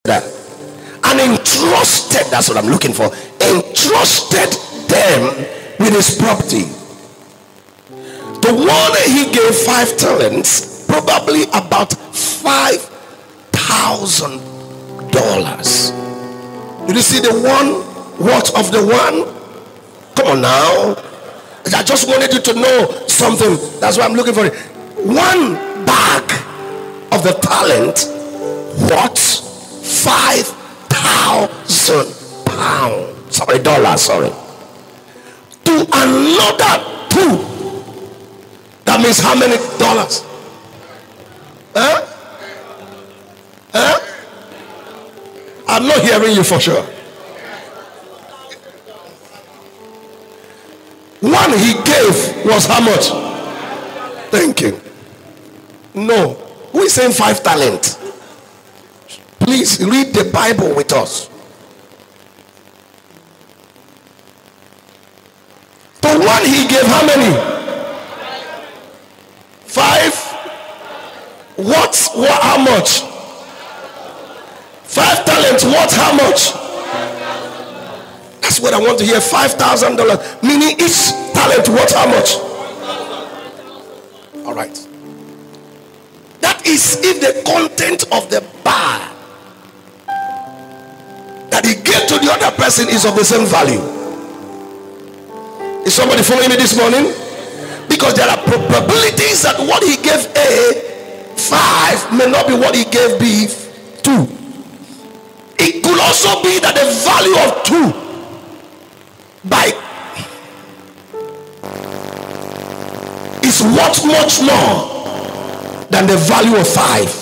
that and entrusted, that's what I'm looking for, entrusted them with his property. The one he gave 5 talents, probably about $5,000. Did you see the one? What of the one? Come on now. I just wanted you to know something. That's why I'm looking for it. One bag of the talent, what? 5,000 pounds. Sorry, dollars, sorry. To another 2. That means how many dollars? Huh? Huh? I'm not hearing you for sure. One he gave was how much? Thank you. No. Who is saying 5 talents? Please read the Bible with us. The one he gave how many? 5. What? How much? 5 talents. What? How much? That's what I want to hear. $5,000. Meaning each talent. What? How much? All right. That is if the content of the bar that he gave to the other person is of the same value. Is somebody following me this morning? Because there are probabilities that what he gave A 5 may not be what he gave B 2. It could also be that the value of 2 is worth much more than the value of 5.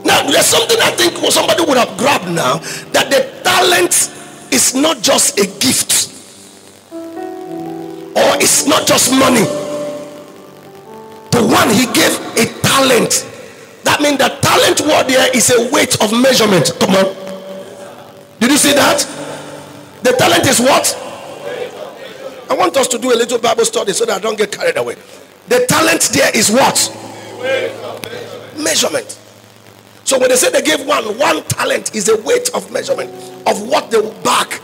Now there's something I think somebody would have grabbed now, that the talent is not just a gift, or it's not just money. The one he gave a talent, that means the talent word there is a weight of measurement. Come on, did you see that? The talent is what? I want us to do a little Bible study so that I don't get carried away. The talent there is what? Measurement. So when they say they gave one talent is a weight of measurement of what they will back.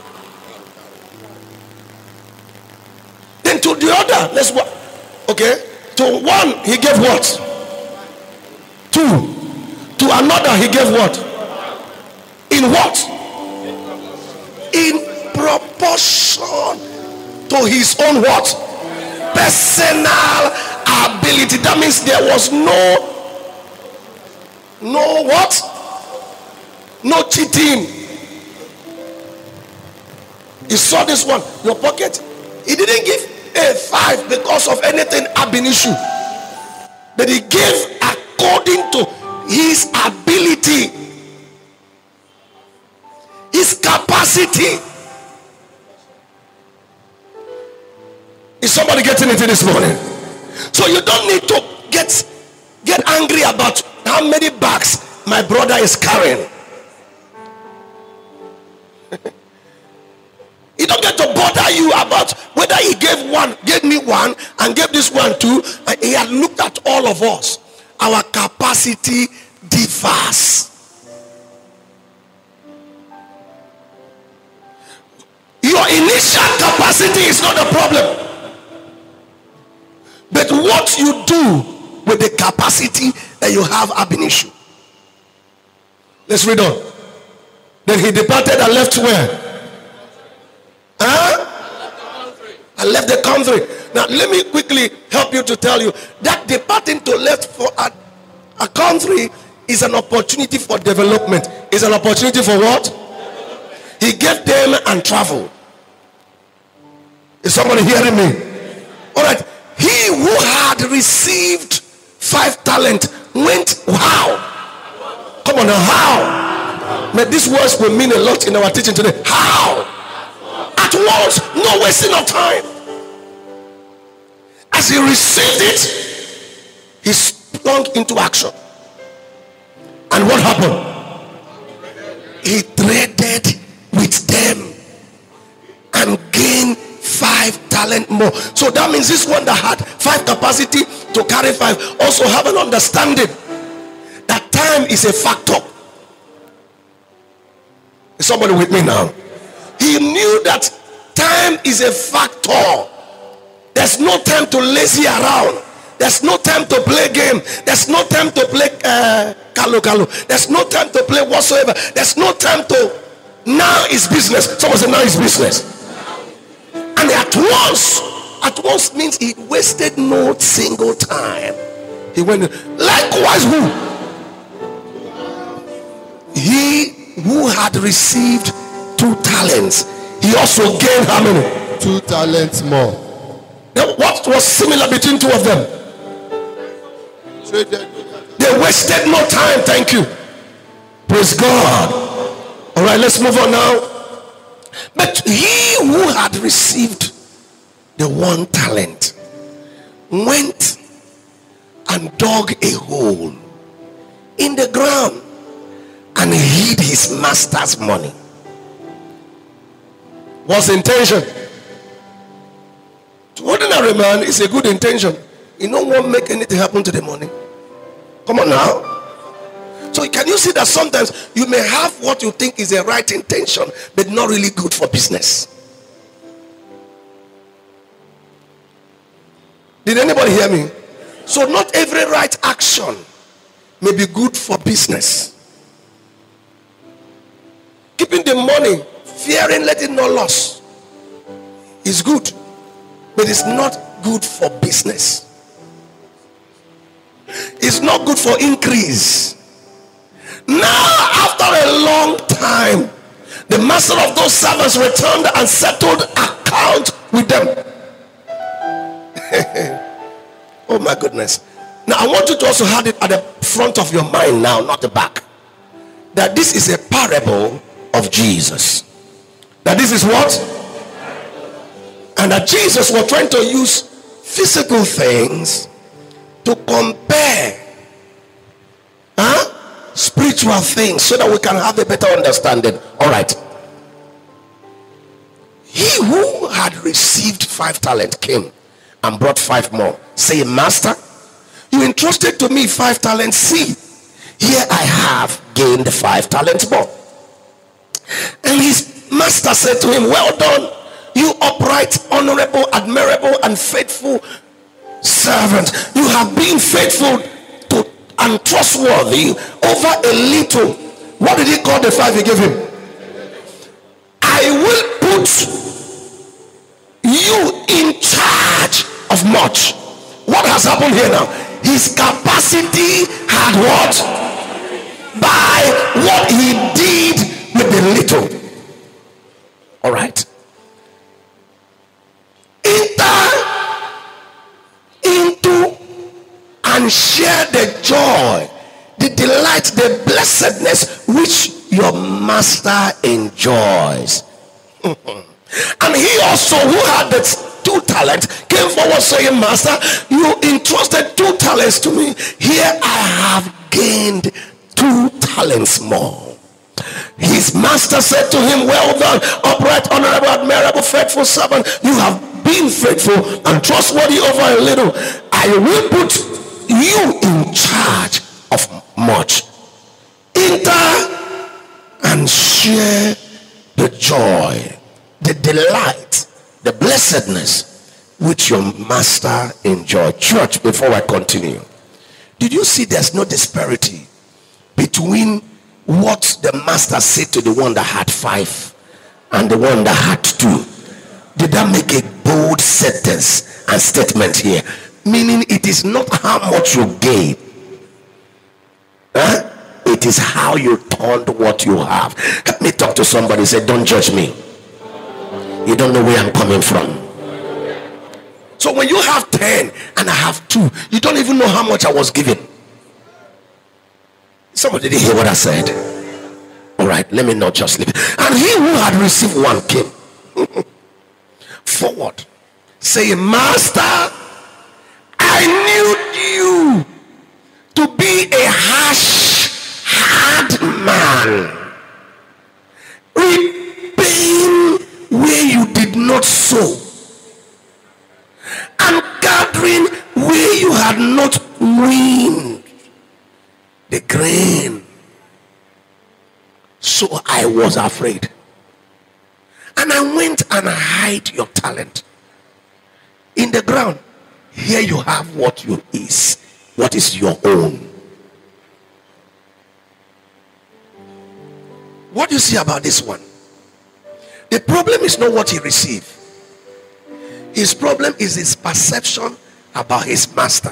Then to the other, let's what? Okay. To one he gave what? 2. To another he gave what? In what? In proportion to his own what? Personal ability. That means there was no what? No cheating. You saw this one, your pocket. He didn't give a 5 because of anything ab initio, but he gave according to his ability, his capacity. Is somebody getting into this morning? So you don't need to get angry about how many bags my brother is carrying. He don't get to bother you about whether he gave me one and gave this one 2. And he had looked at all of us. Our capacity differs. Your initial capacity is not a problem, but what you do with the capacity that you have ab initio. Let's read on. Then he departed and left where? I left the country. Now let me quickly help you to tell you that departing to left for a country is an opportunity for development. Is an opportunity for what? He gave them and traveled. Is somebody hearing me? All right. He who had received 5 talents went how? Come on now, how? But these words will mean a lot in our teaching today. How? At once, no wasting of time. As he received it, he sprung into action. And what happened? He traded with them and gained 5 talent more. So that means this one that had 5 capacity to carry 5 also have an understanding that time is a factor. Is somebody with me now? He knew that time is a factor. There's no time to lazy around. There's no time to play game. There's no time to play kalu. There's no time to play whatsoever. There's no time to. Now is business. Someone say now is business. And at once means he wasted no single time. He went. Likewise, who? He who had received 2 talents, he also gained how many? 2 talents more. Now, what was similar between 2 of them? They wasted no time. Thank you. Praise God. All right, let's move on now. But he who had received the 1 talent went and dug a hole in the ground and hid his master's money. What's the intention? To ordinary man, it's a good intention. You don't want to make anything happen to the money. Come on now. So can you see that sometimes you may have what you think is a right intention, but not really good for business? Did anybody hear me? So not every right action may be good for business. Keeping the money, fearing letting no loss is good, but it's not good for business. It's not good for increase. Now, after a long time, the master of those servants returned and settled account with them. Oh my goodness. Now I want you to also have it at the front of your mind now, not the back, that this is a parable of Jesus. That this is what? And that Jesus was trying to use physical things to compare spiritual things so that we can have a better understanding. All right. He who had received 5 talents came and brought 5 more, saying, Master, you entrusted to me 5 talents. See, here I have gained 5 talents more. And his master said to him, well done, you upright, honorable, admirable, and faithful servant. You have been faithful to and trustworthy over a little. What did he call the 5 he gave him? I will put you in charge of much. What has happened here now? His capacity had what? By what he did with the little. All right. Enter into and share the joy, the delight, the blessedness which your master enjoys. And he also, who had the 2 talents, came forward saying, Master, you entrusted 2 talents to me. Here I have gained 2 talents more. His master said to him, well done, upright, honorable, admirable, faithful servant. You have been faithful and trustworthy over a little. I will put you in charge of much. Enter and share the joy, the delight, the blessedness which your master enjoyed. Church, before I continue, did you see there's no disparity between what the master said to the one that had 5 and the one that had 2? Did that make a bold sentence and statement here? Meaning it is not how much you gave, it is how you turned what you have. Let me talk to somebody. Say, don't judge me. You don't know where I'm coming from. So when you have 10 and I have 2, you don't even know how much I was given. Somebody didn't hear what I said. All right, let me not just leave it. And he who had received 1 came forward, saying, Master, I knew you to be a harsh, hard man, reaping where you did not sow, and gathering where you had not weaned. the grain. So I was afraid. And I went and hid your talent in the ground. Here you have what is your own. What do you see about this one? The problem is not what he received. His problem is his perception about his master.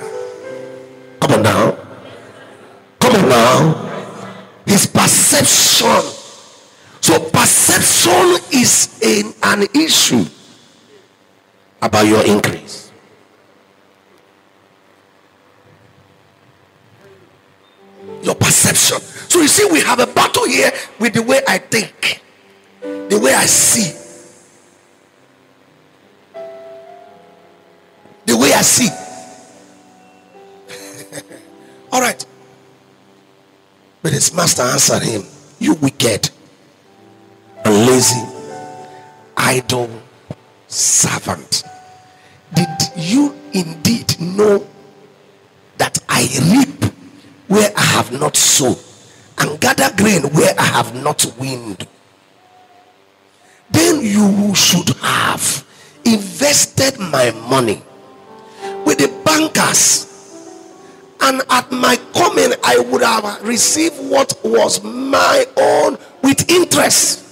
Come on now. Come on now. His perception. So perception is an issue about your increase. Your perception. So you see, we have a battle here with the way I think, the way I see, the way I see. All right. But his master answered him, you wicked and lazy, idle servant. Did you indeed know that I reap where I have not sown, and gather grain where I have not winnowed? Then you should have invested my money with the bankers, and at my coming I would have received what was my own with interest.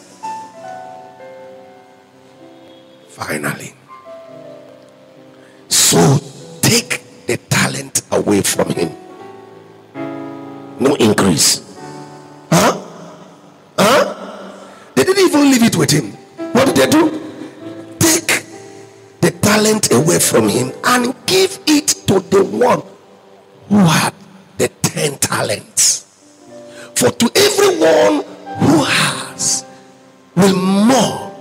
Finally, so take the talent away from him. No increase. They didn't even leave it with him. What did they do? Take the talent away from him and give it to the one who had the 10 talents. For to everyone who has will more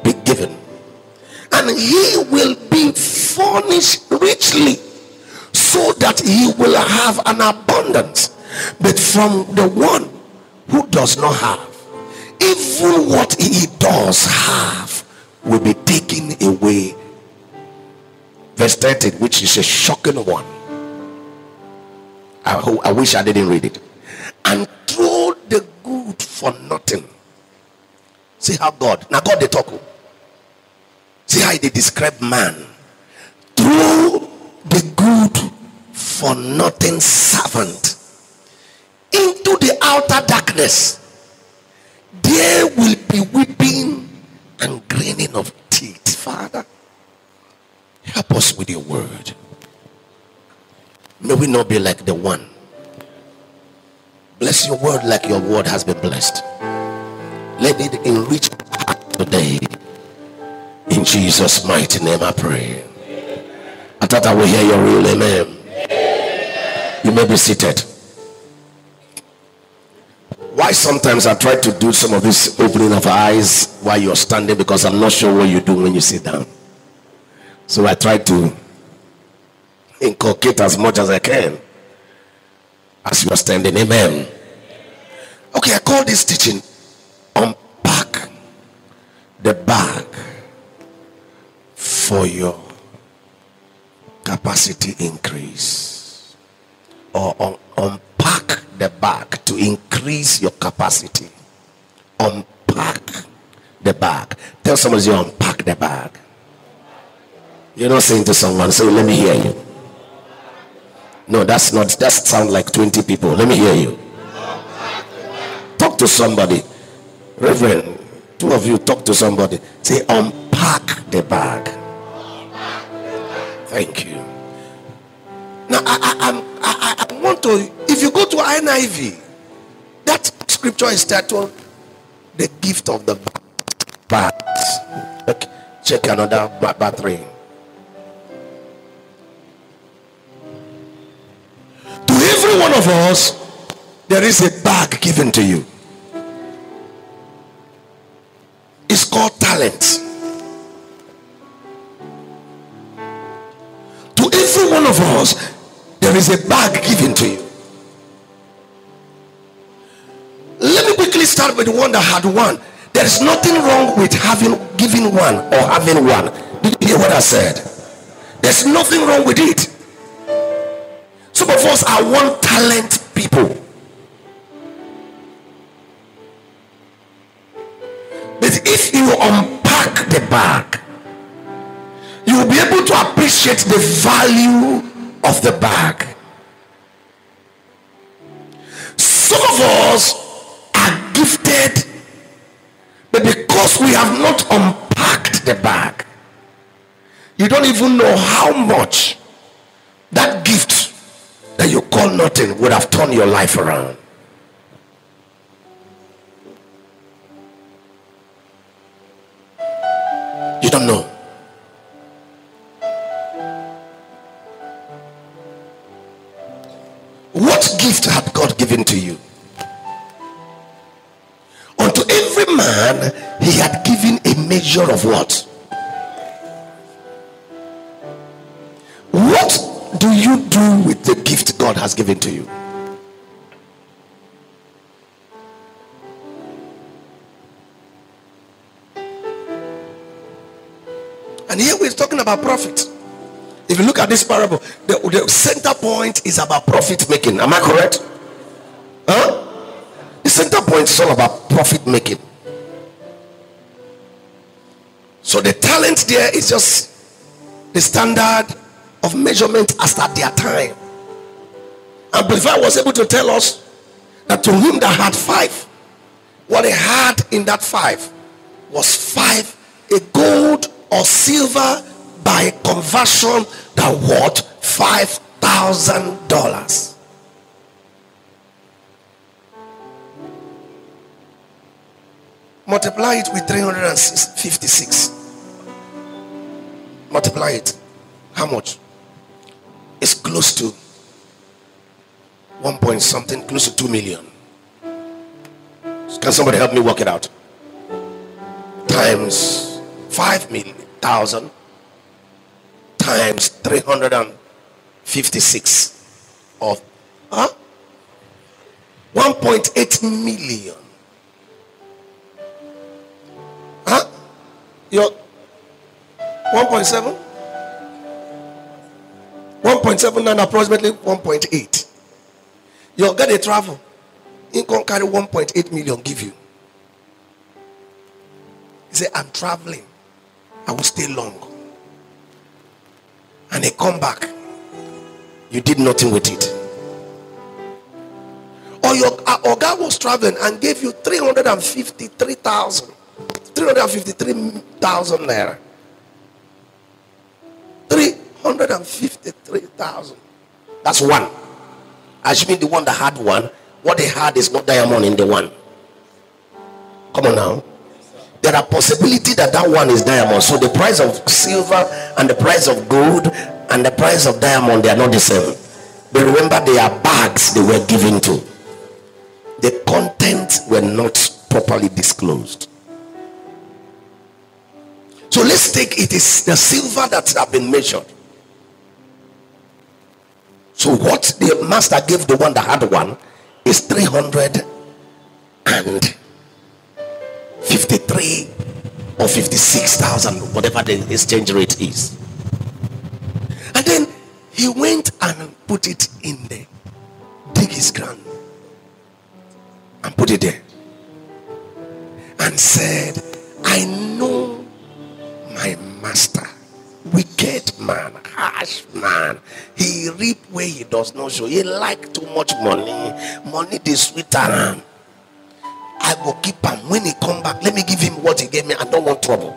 be given, and he will be furnished richly, so that he will have an abundance. But from the one who does not have, even what he does have will be taken away. Verse 30, which is a shocking one. I wish I didn't read it. And throw the good for nothing. See how God, now God they talk. See how they describe man. Throw the good for nothing servant into the outer darkness. There will be weeping and grinding of teeth. Father, help us with your word. May we not be like the one. Bless your word like your word has been blessed. Let it enrich our heart today. In Jesus' mighty name I pray. I thought I would hear your real amen. You may be seated. Why sometimes I try to do some of this opening of eyes while you're standing, because I'm not sure what you do when you sit down. So I try to inculcate as much as I can as you're standing. Amen. Okay, I call this teaching Unpack the Bag for your capacity increase, or unpack the bag to increase your capacity. Unpack the bag. Tell somebody you unpack the bag. You're not saying to someone, so let me hear you. No, that's not, that sounds like 20 people. Let me hear you. Talk to somebody. Reverend, two of you talk to somebody. Say, unpack the bag. Thank you. Now, I want to, if you go to NIV, that scripture is titled, The Gift of the Bags. Okay, check another battery. To every one of us, there is a bag given to you. It's called talent. To every one of us, there is a bag given to you. Let me quickly start with the one that had one. There is nothing wrong with giving one or having one. Did you hear what I said? There's nothing wrong with it. Some of us are one talent people. if you unpack the bag, you will be able to appreciate the value of the bag. Some of us are gifted, but because we have not unpacked the bag, you don't even know how much that gift that you call nothing would have turned your life around. You don't know. What gift had God given to you? Unto every man he had given a measure of what? What do you do with the gift God has given to you? And here we're talking about profit. If you look at this parable, the center point is about profit making. Am I correct? The center point is all about profit making. So the talent there is just the standard of measurement as at their time. And Amplifier was able to tell us that to him that had 5, what he had in that 5 was 5 a gold or silver by conversion that worth $5,000. Multiply it with 356. Multiply it. How much? It's close to 1 point something, close to 2 million. Can somebody help me work it out? Times 5,000,000 times 356 of 1.8 million. Your 1.7 1.7 and approximately 1.8. You're gonna travel. You can carry 1.8 million give you. He said, I'm traveling, I will stay long. And they come back, you did nothing with it. Or your Oga was traveling and gave you 353,000 naira. 353,000. That's one. Assuming the one that had one, what they had is not diamond in the one. Come on now. There are possibilities that one is diamond. So the price of silver and the price of gold and the price of diamond, they are not the same. But remember, they are bags they were given to. The contents were not properly disclosed. So let's take it is the silver that have been measured. So what the master gave the one that had one is 353 or 56,000, whatever the exchange rate is. And then he went and put it in there, dig his ground and put it there, and said, I know my master, wicked man, harsh man. He reap where he does not show. He like too much money. Money is sweeter. I will keep him. When he come back, let me give him what he gave me. I don't want trouble.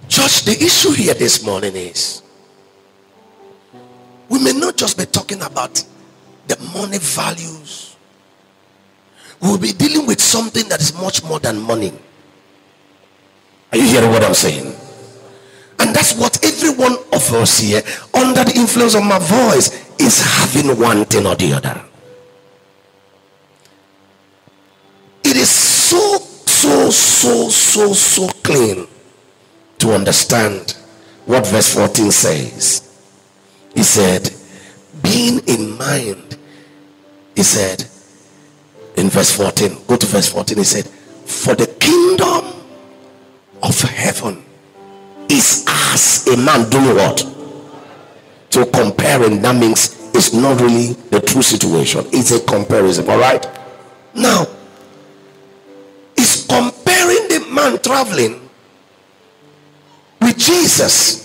Church, the issue here this morning is we may not just be talking about the money values. We'll be dealing with something that is much more than money. Are you hearing what I'm saying? And that's what every one of us here, under the influence of my voice, is having one thing or the other. It is so clean to understand what verse 14 says. He said, being in mind, he said in verse 14, go to verse 14, he said, for the kingdom of heaven is as a man doing what? To comparing, that means It's not really the true situation. It's a comparison. All right. Now, it's comparing the man traveling with Jesus,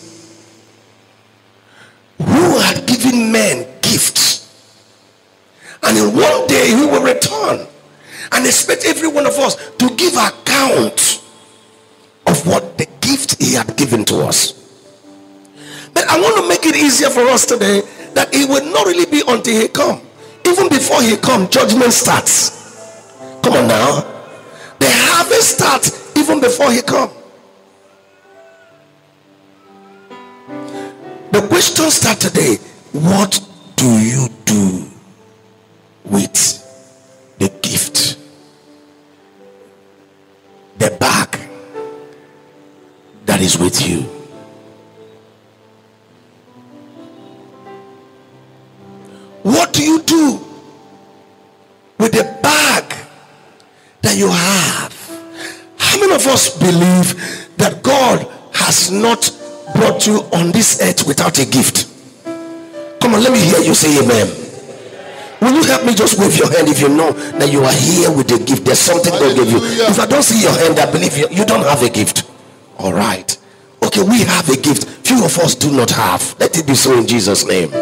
who had given men gifts, and in one day he will return and expect every one of us to give account of what the gift he had given to us. But I want to make it easier for us today, that it will not really be until he come. Even before he come, judgment starts. Come on now. The harvest starts even before he come. The question starts today. What do you do with the gift, the bag that is with you? What do you do with the bag that you have? How many of us believe that God has not brought you on this earth without a gift? Come on, let me hear you say amen. Will you help me? Just wave your hand if you know that you are here with a gift. There's something God gave you. If I don't see your hand, I believe you don't have a gift. All right. Okay, we have a gift. Few of us do not have. Let it be so in Jesus' name.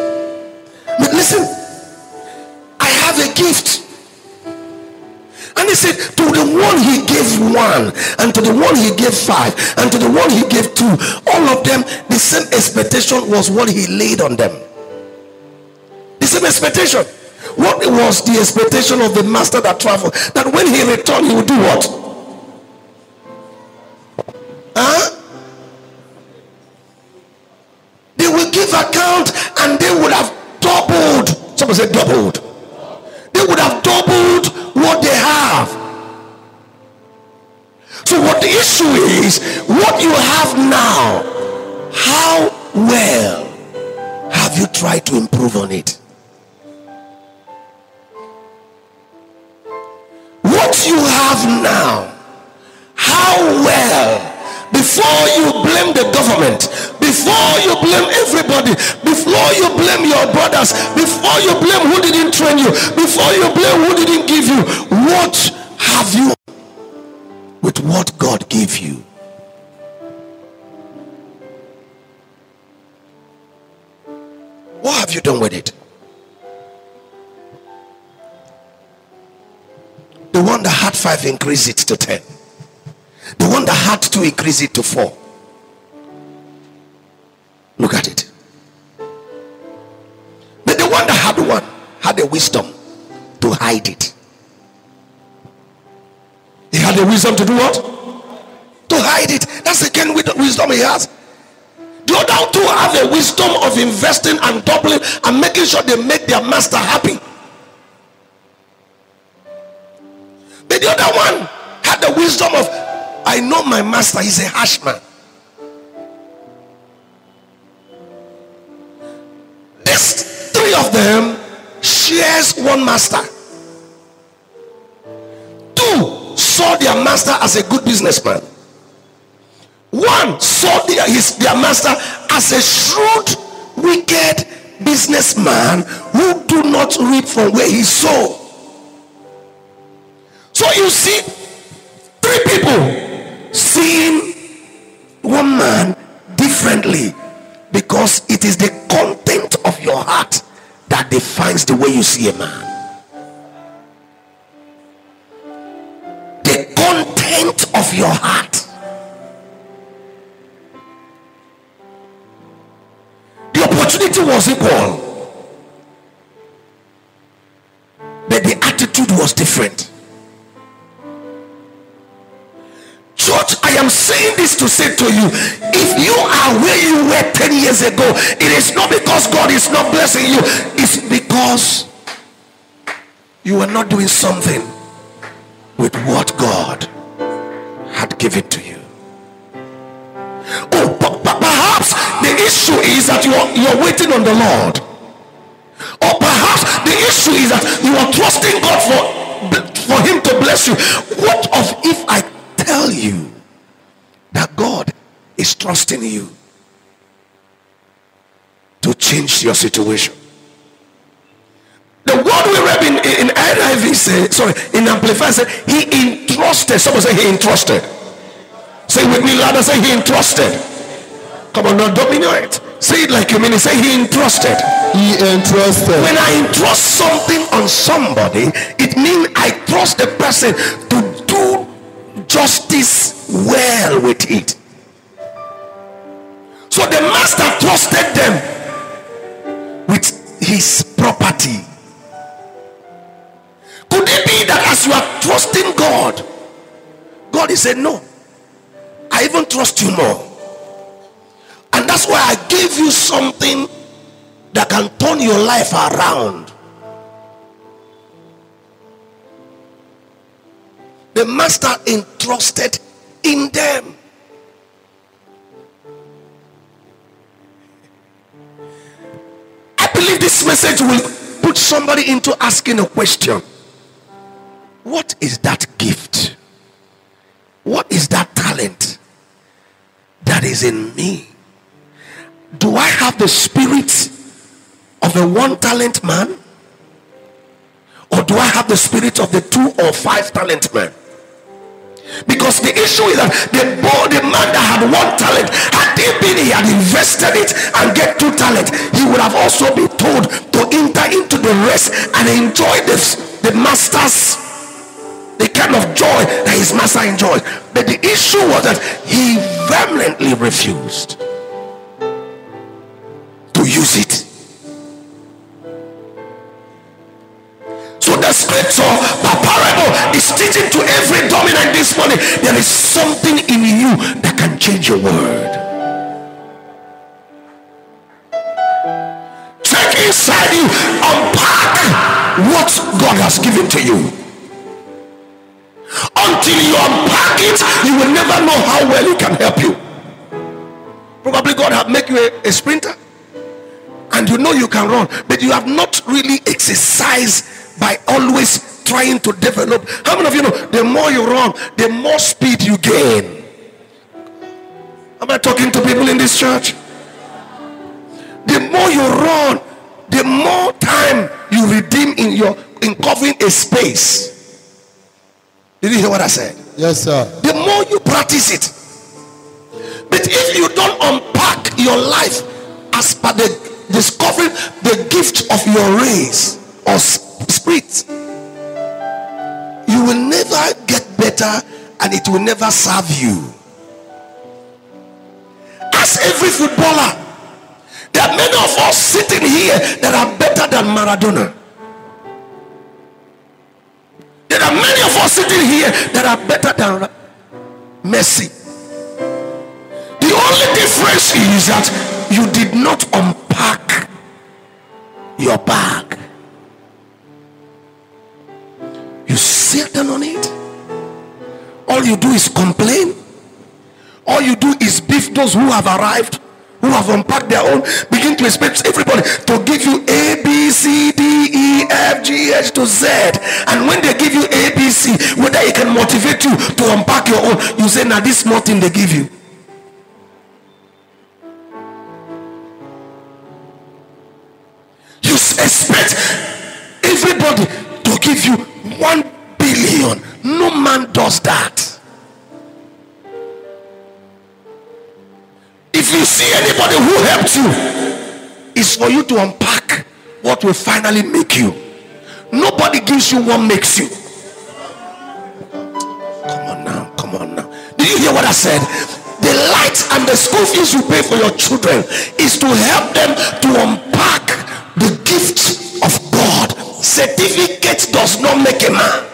But listen, I have a gift. And he said, to the one he gave 1, and to the one he gave 5, and to the one he gave 2, all of them, the same expectation was what he laid on them. The same expectation. What was the expectation of the master that traveled? That when he returned, he would do what? They will give account, and they would have doubled. Someone said doubled. They would have doubled what they have. So what the issue is, what you have now, how well have you tried to improve on it? What you have now, how well, before you blame the government, before you blame everybody, before you blame your brothers, before you blame who didn't train you, before you blame who didn't give you, what have you with what God gave you? What have you done with it? The one that had 5, increase it to 10. The one that had 2, increase it to 4. Look at it. But the one that had 1 had the wisdom to hide it. He had the wisdom to do what? To hide it. That's again with the wisdom he has. The other 2 have the wisdom of investing and doubling and making sure they make their master happy. But the other one had the wisdom of, I know my master, he's a harsh man. These 3 of them shares one master. 2 saw their master as a good businessman. 1 saw their master as a shrewd, wicked businessman who do not reap from where he sowed. So you see 3 people seeing one man differently, because it is the content of your heart that defines the way you see a man. The content of your heart. The opportunity was equal, but the attitude was different. Church, I am saying this to say to you, if you are where you were 10 years ago, it is not because God is not blessing you, it's because you are not doing something with what God had given to you. Oh, but perhaps the issue is that you're waiting on the Lord, or perhaps the issue is that you are trusting God for him to bless you. What of if I tell you that God is trusting you to change your situation? say, sorry, in Amplified say he entrusted. Someone say he entrusted. Say with me louder, say he entrusted. Come on, now dominate it. Say it like you mean it. Say he entrusted. He entrusted. When I entrust something on somebody, it means I trust the person to do justice well with it. So the master trusted them with his property. Could it be that as you are trusting God, God is saying, no, I even trust you more. And that's why I gave you something that can turn your life around. The master entrusted in them. I believe this message will put somebody into asking a question. What is that gift? What is that talent that is in me? Do I have the spirit of a one talent man, or do I have the spirit of the 2 or 5 talent man? Because the issue is that the man that had 1 talent, had it been he had invested it and get 2 talent, he would have also been told to enter into the rest and enjoy the master's, the kind of joy that his master enjoyed. But the issue was that he vehemently refused to use it. So the scripture, the parable is teaching to every dominant this morning, there is something in you that can change your world. Check inside you, unpack what God has given to you. Until you unpack it, you will never know how well it can help you. Probably God have make you a sprinter, and you know you can run, but you have not really exercised by always trying to develop. How many of you know the more you run, the more speed you gain? Am I talking to people in this church? The more you run, the more time you redeem in covering a space. Did you hear what I said? Yes, sir. The more you practice it. But if you don't unpack your life as per the discovering the gift of your race or spirit, you will never get better and it will never serve you. As every footballer, there are many of us sitting here that are better than Maradona. There are many of us sitting here that are better than Messi. The only difference is that you did not unpack your bag. You sit down on it. All you do is complain. All you do is beef those who have arrived, who have unpacked their own. Begin to expect everybody to give you A, B, C, D, E, F, G, H to Z. And when they give you A, B, C, whether it can motivate you to unpack your own, you say, now this small thing they give you. You expect everybody to give you 1 billion. No man does that. If you see anybody who helps you, it's for you to unpack what will finally make you. Nobody gives you what makes you. Come on now, come on now. Did you hear what I said? The light and the school fees you pay for your children is to help them to unpack the gift of God. Certificate does not make a man.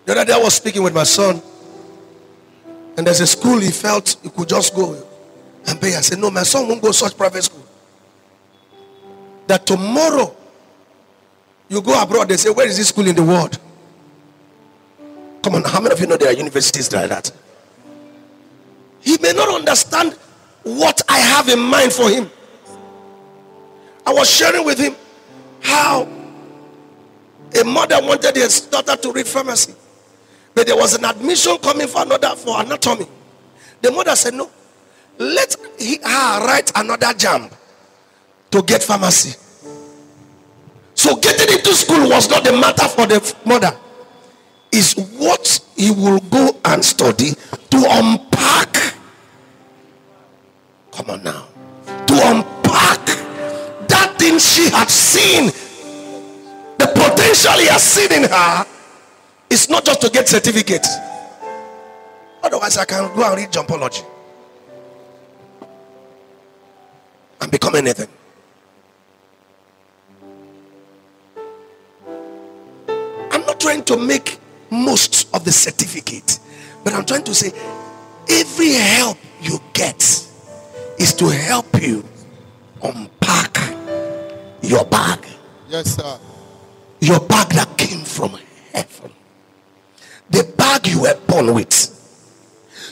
The other day I was speaking with my son, and there's a school he felt he could just go and pay. I said, no, my son won't go such private school. That tomorrow you go abroad, they say, where is this school in the world? Come on, how many of you know there are universities like that? He may not understand what I have in mind for him. I was sharing with him how a mother wanted his daughter to read pharmacy, but there was an admission coming for another for anatomy. The mother said, no, let her write another jam to get pharmacy. So getting into school was not the matter for the mother. Is what he will go and study to unpack. Come on now. To unpack that thing she had seen. The potential he has seen in her is not just to get certificates. Otherwise, I can go and read jumpology and become anything. I'm not trying to make most of the certificate, but I'm trying to say every help you get is to help you unpack your bag. Yes, sir. Your bag that came from heaven. The bag you were born with.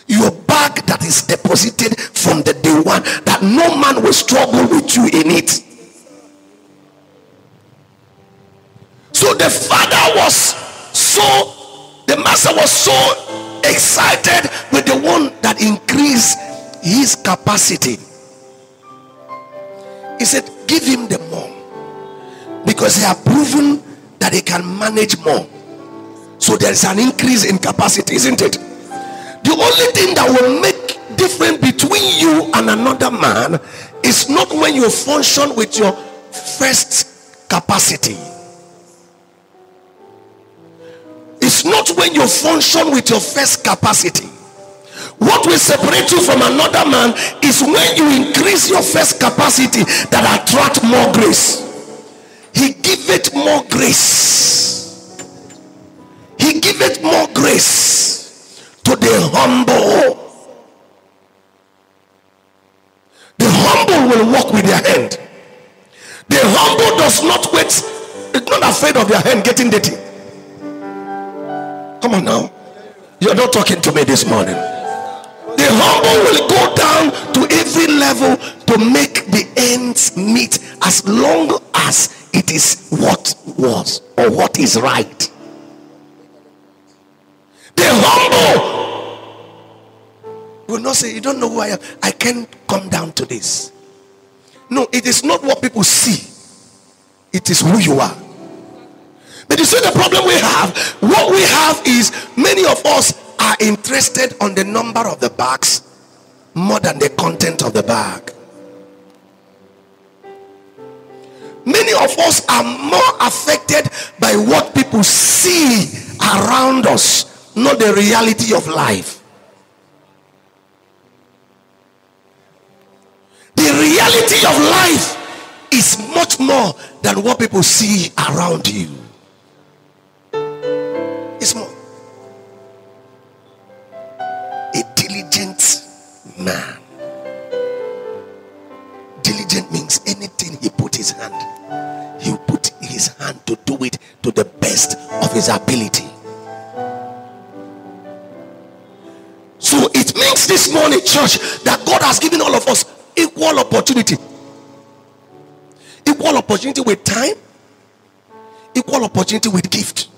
Your bag that is deposited from the day one, that no man will struggle with you in it. So the master was so excited with the one that increased his capacity. He said, give him the more, because he has proven that he can manage more. So there is an increase in capacity, isn't it? The only thing that will make difference between you and another man is not when you function with your first capacity. It's not when you function with your first capacity. What will separate you from another man is when you increase your first capacity that attract more grace. He giveth more grace. He giveth more grace to the humble. The humble will walk with their hand. The humble does not wait. It's not afraid of their hand getting dirty. Come on now. You're not talking to me this morning. The humble will go down to every level to make the ends meet, as long as it is what was or what is right. The humble will not say, you don't know who I am, I can't come down to this. No, it is not what people see, it is who you are. But you see the problem we have, what we have is many of us are interested on the number of the bags more than the content of the bag. Many of us are more affected by what people see around us, not the reality of life. The reality of life is much more than what people see around you. It's more. A diligent man. Diligent means anything he put his hand, he put his hand to do it to the best of his ability. So it means this morning, church, that God has given all of us equal opportunity. Equal opportunity with time, equal opportunity with gift.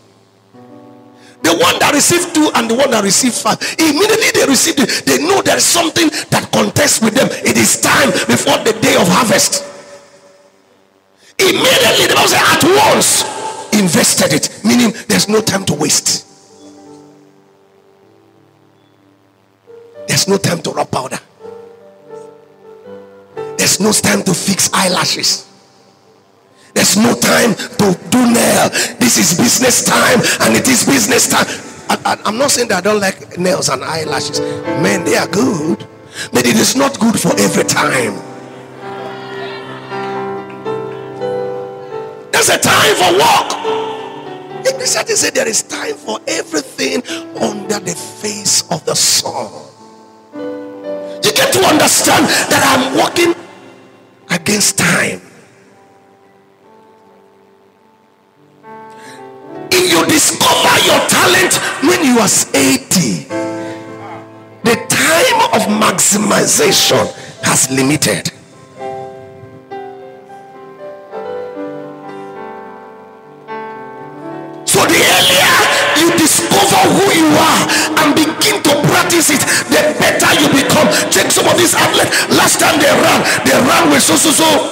The one that received 2 and the one that received 5, immediately they received it, they know there is something that contests with them. It is time before the day of harvest. Immediately the Bible says at once invested it, meaning there's no time to waste. There's no time to rub powder. There's no time to fix eyelashes. There's no time to do nail. This is business time, and it is business time. I'm not saying that I don't like nails and eyelashes. Man, they are good, but it is not good for every time. There's a time for work. Ecclesiastes said there is time for everything under the face of the sun. You get to understand that I'm working against time. If you discover your talent when you are 80, the time of maximization has limited. So the earlier you discover know who you are and begin to practice it, the better you become. Check some of these athletes. Last time they ran with so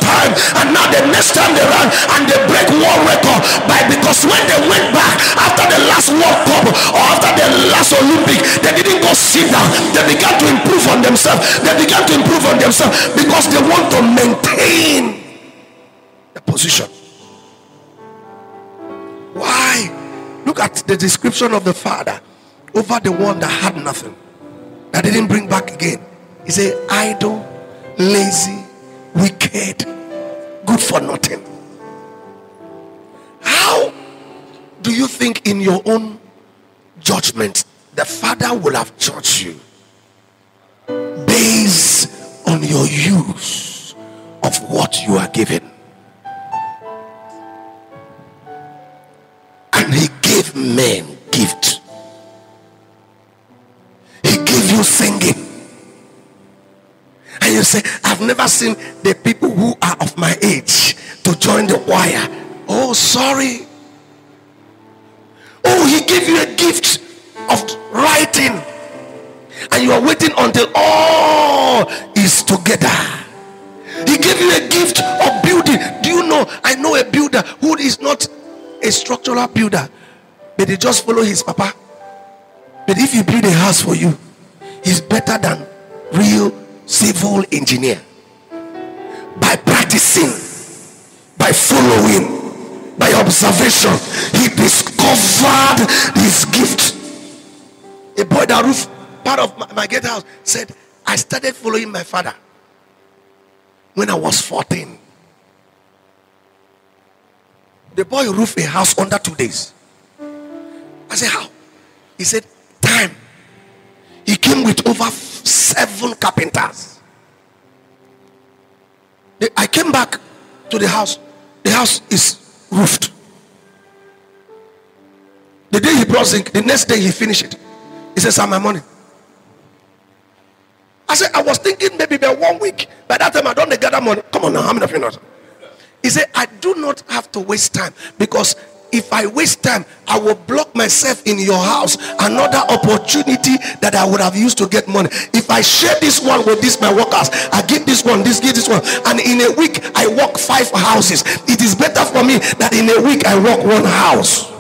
time, and now the next time they ran and they break world record because when they went back after the last World Cup or after the last Olympic, they didn't go sit down. They began to improve on themselves. Because they want to maintain the position. Why? Look at the description of the father over the one that had nothing, that didn't bring back again. He said, idle, lazy, wicked, good for nothing. How do you think in your own judgment the father will have judged you based on your use of what you are given? And he gave men gift. He gave you singing. And you say, I've never seen the people who are of my age to join the choir. Oh, sorry. Oh, he gave you a gift of writing, and you are waiting until all is together. He gave you a gift of building. Do you know, I know a builder who is not a structural builder, but he just follow his papa. But if he build a house for you, he's better than real civil engineer. By practicing, by following, by observation, he discovered his gift. A boy that roof part of my gate house said, I started following my father when I was 14. The boy roofed a house under 2 days. I said, how? He said, time. He came with over 7 carpenters. I came back to the house. The house is roofed. The day he brought zinc, the next day he finished it. He says, my money. I said, I was thinking maybe by 1 week. By that time I don't gather money. Come on now, how many of you know? He said, I do not have to waste time, because if I waste time, I will block myself in your house another opportunity that I would have used to get money. If I share this one with my workers, I give this one, give this one, and in a week I walk 5 houses. It is better for me that in a week I walk 1 house.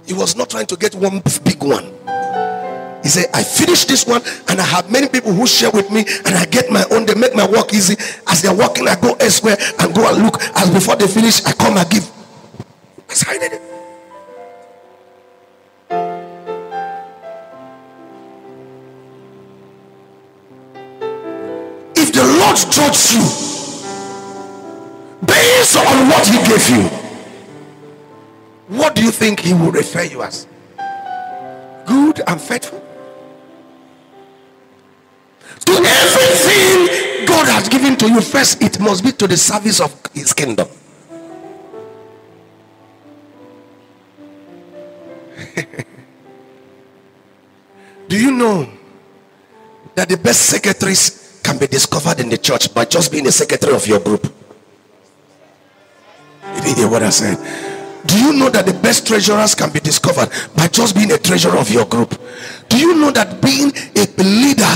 He was not trying to get one big one. He said, I finish this one, and I have many people who share with me, and I get my own. They make my work easy. As they're working, I go elsewhere and go and look. As before they finish, I come and give. That's how I did it. If the Lord judges you based on what he gave you, what do you think he will refer you as? Good and faithful? To everything God has given to you, first it must be to the service of his kingdom. Do you know that the best secretaries can be discovered in the church by just being a secretary of your group? You didn't hear what I said? Do you know that the best treasurers can be discovered by just being a treasurer of your group? Do you know that being a leader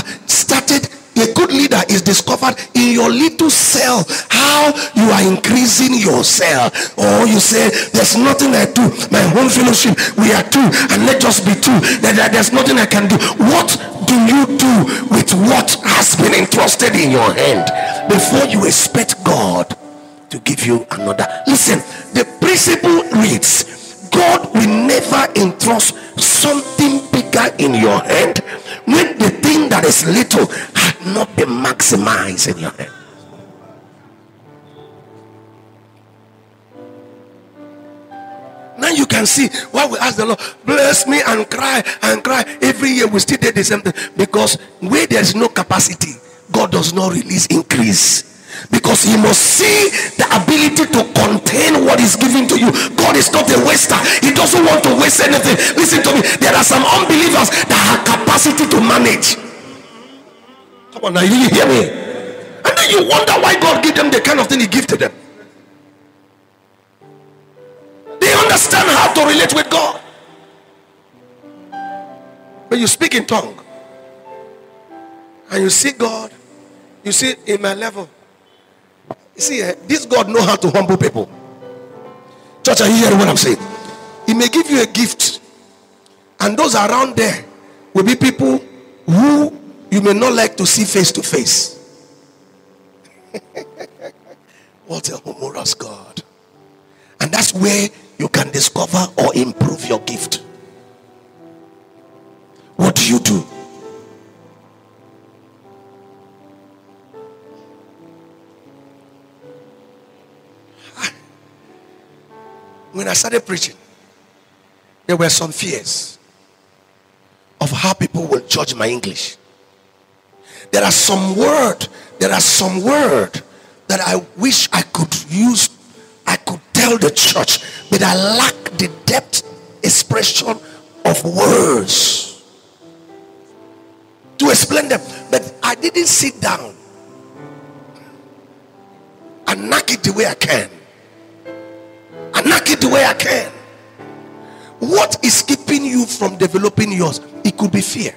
a good leader is discovered in your little cell, how you are increasing your cell? Or you say, there's nothing I do, my home fellowship, we are 2, and let us be 2, there's nothing I can do. What do you do with what has been entrusted in your hand before you expect God to give you another? Listen, the principle reads, God will never entrust something bigger in your hand when the thing that is little had not been maximized in your hand. Now you can see why we ask the Lord, bless me, and cry and cry. Every year we still do the same thing, because where there is no capacity, God does not release increase. Because he must see the ability to contain what is given to you. God is not a waster. He doesn't want to waste anything. Listen to me. There are some unbelievers that have capacity to manage. Come on now, you hear me? And then you wonder why God gave them the kind of thing he gifted them. They understand how to relate with God. When you speak in tongue and you see God, you see in my level, you see this God knows how to humble people. Church, are you hearing what I'm saying? He may give you a gift, and those around there will be people who you may not like to see face to face. What a humorous God. And that's where you can discover or improve your gift. What do you do? When I started preaching, there were some fears of how people will judge my English. There are some word that I wish I could use, I could tell the church, but I lack the depth expression of words to explain them. But I didn't sit down and knock it the way I can. What is keeping you from developing yours? It could be fear.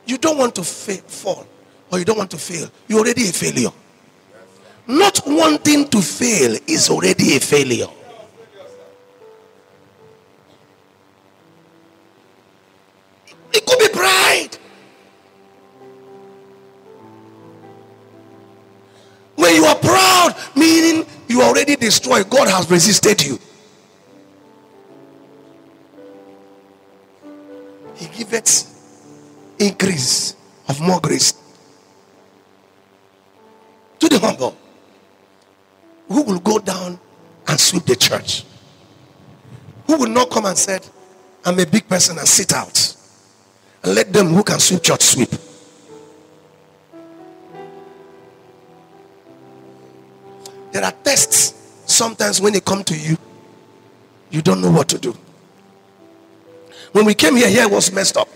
You don't want to fall, or you don't want to fail. You're already a failure. Not wanting to fail is already a failure. It could be pride. When you are proud, meaning you are already destroyed. God has resisted you. He giveth increase of more grace to the humble. Who will go down and sweep the church? Who will not come and say, I'm a big person, and sit out and let them who can sweep church sweep? There are tests sometimes when they come to you, you don't know what to do. When we came here was messed up.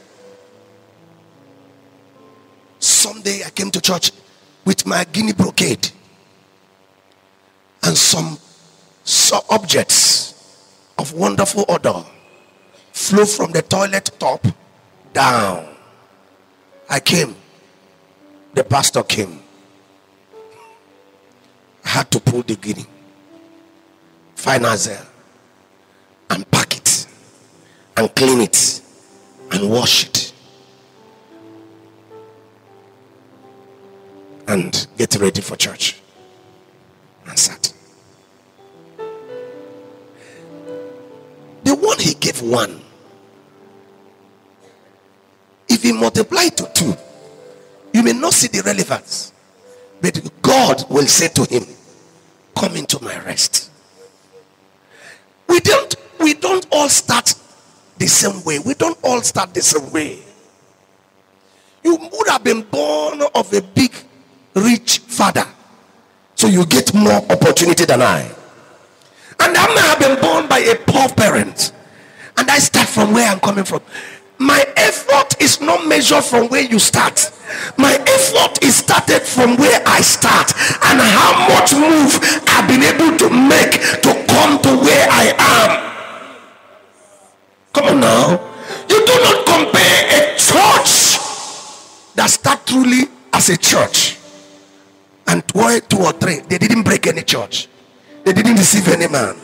Someday I came to church with my Guinea brocade, and some objects of wonderful odor flew from the toilet top down. I came. The pastor came. I had to pull the Guinea, find Hazel, unpack it, and clean it, and wash it, and get ready for church. And sat. The one he gave one, if he multiplied to two, you may not see the relevance, but God will say to him, come into my rest. We don't all start the same way. We don't all start the same way. You would have been born of a big rich father, so you get more opportunity than I. And I may have been born by a poor parent, and I start from where I'm coming from. My effort is not measured from where you start. My effort is started from where I start, and how much move I've been able to make to come to where I am. Come on now. You do not compare a church that start truly as a church and 2 or 3, they didn't break any church, they didn't deceive any man,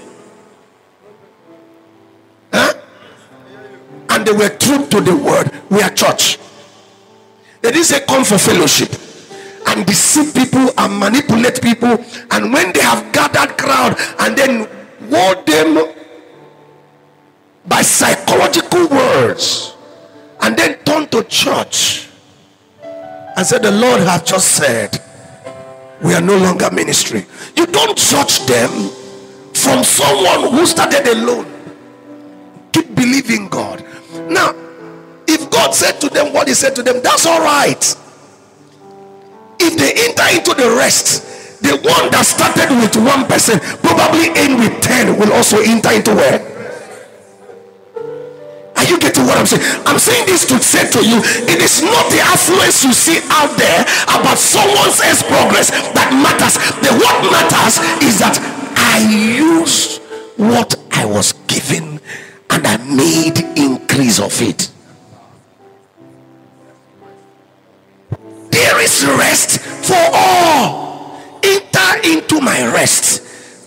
and they were true to the word. We are church. They didn't say come for fellowship and deceive people and manipulate people, and when they have gathered crowd and then ward them by psychological words and then turn to church and say the Lord has just said we are no longer ministry. You don't judge them from someone who started alone. Keep believing God. Now, if God said to them what he said to them, that's all right. If they enter into the rest, the one that started with 1 person probably end with 10 will also enter into where? Are you getting what I'm saying? I'm saying this to say to you, it is not the affluence you see out there about someone else's progress that matters. What matters is that I used what I was given and I made increase of it. There is rest for all. Enter into my rest.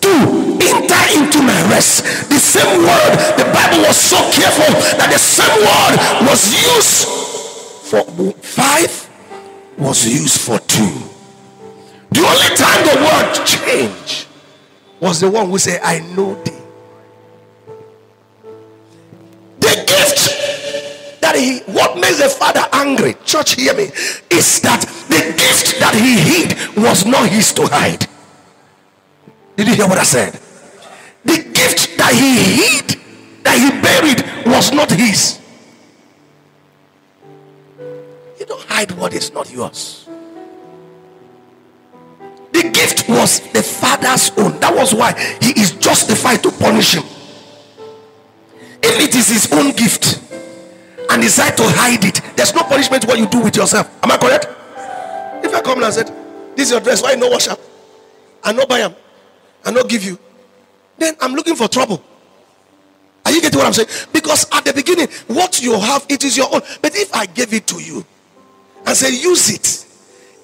Enter into my rest. The same word, the Bible was so careful that the same word was used for 5, was used for 2. The only time the word changed was the one who said, I know thee. The gift that what makes the father angry, church, hear me, is that the gift that he hid was not his to hide. Did you hear what I said? The gift that he hid, that he buried, was not his. You don't hide what is not yours. The gift was the father's own. That was why he is justified to punish him. If it is his own gift and decide to hide it, there's no punishment what you do with yourself. Am I correct? If I come and said, this is your dress, why you no wash up? I no buy them. I not give you, then I'm looking for trouble. Are you getting what I'm saying? Because at the beginning, what you have, it is your own. But if I gave it to you and say use it,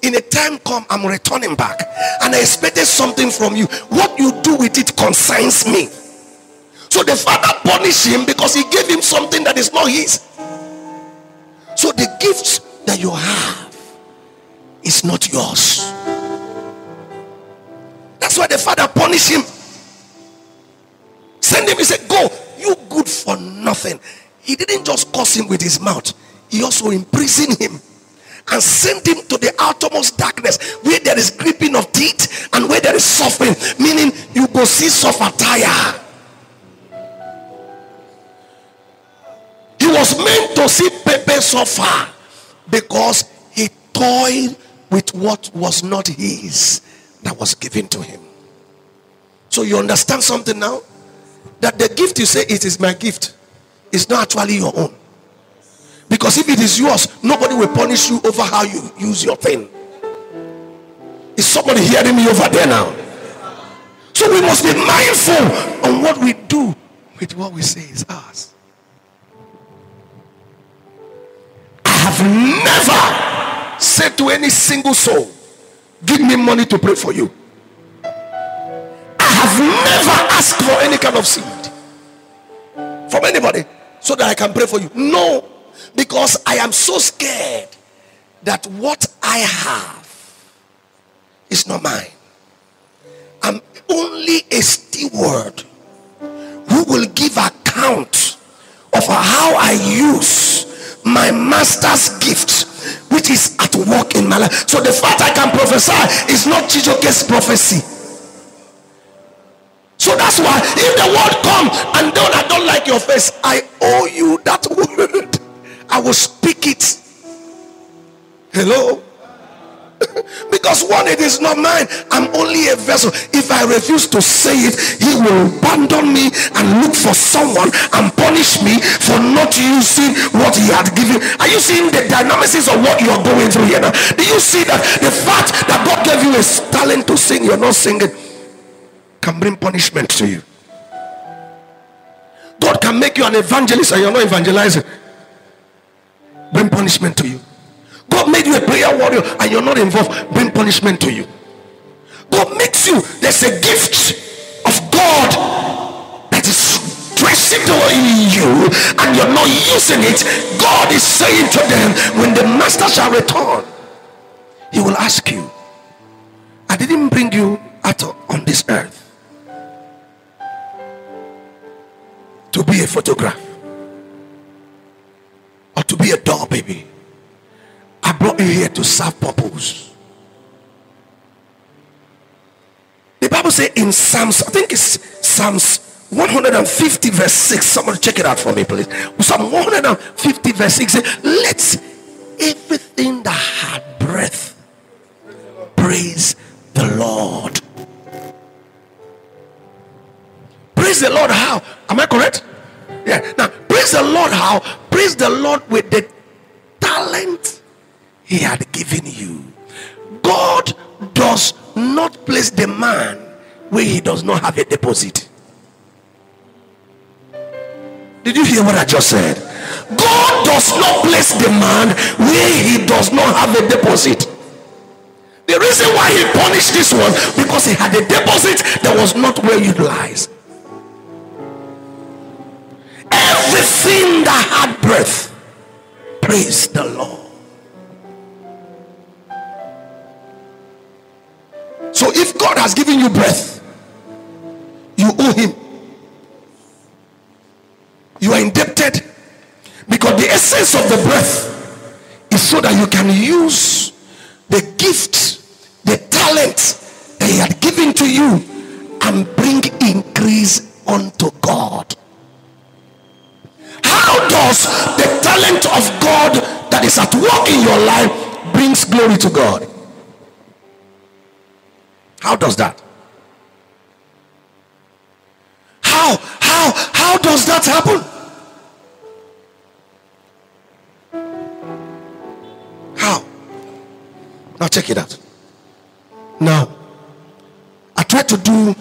in a time come I'm returning back and I expected something from you, what you do with it concerns me. So the father punished him because he gave him something that is not his. So the gifts that you have is not yours. That's why the father punished him. Send him, he said, go, you good for nothing. He didn't just curse him with his mouth, he also imprisoned him and sent him to the outermost darkness where there is gripping of teeth and where there is suffering, meaning you go see suffer tire. He was meant to see Pepe suffer because he toyed with what was not his, that was given to him. So you understand something now? That the gift you say it is my gift is not actually your own. Because if it is yours, nobody will punish you over how you use your thing. Is somebody hearing me over there now? So we must be mindful on what we do with what we say is ours. I have never said to any single soul, give me money to pray for you. I have never asked for any kind of seed from anybody so that I can pray for you. No, because I am so scared that what I have is not mine. I'm only a steward who will give account of how I use my master's gift, which is at work in my life. So the fact I can prophesy is not Chijioke's prophecy. So that's why if the word come and I don't like your face, I owe you that word. I will speak it. Hello? Because one, it is not mine. I'm only a vessel. If I refuse to say it, he will abandon me and look for someone and punish me for not using what he had given. Are you seeing the dynamics of what you're going through here now? Do you see that the fact that God gave you a talent to sing, you're not singing, can bring punishment to you? God can make you an evangelist and you're not evangelizing, bring punishment to you. God made you a prayer warrior and you're not involved, bring punishment to you. God makes you, there's a gift of God that is stretching in you and you're not using it. God is saying to them, when the master shall return, he will ask you, I didn't bring you out on this earth to be a photograph or to be a doll baby. I brought you here to serve purpose. The Bible says in Psalms, I think it's Psalms 150 verse 6. Somebody check it out for me, please. Psalm 150 verse 6 says, let everything that had breath praise the Lord. Praise the Lord how? Am I correct? Yeah. Now praise praise the Lord. How? Praise the Lord with the talent he had given you. God does not place the man where he does not have a deposit. Did you hear what I just said? God does not place the man where he does not have a deposit. The reason why he punished this one, because he had a deposit that was not well utilized. Everything that had breath, praise the Lord. So if God has given you breath, you owe him. You are indebted, because the essence of the breath is so that you can use the gift, the talent that he had given to you, and bring increase unto God. How does the talent of God that is at work in your life brings glory to God? How does that? How does that happen? How? Now check it out. Now, I tried to do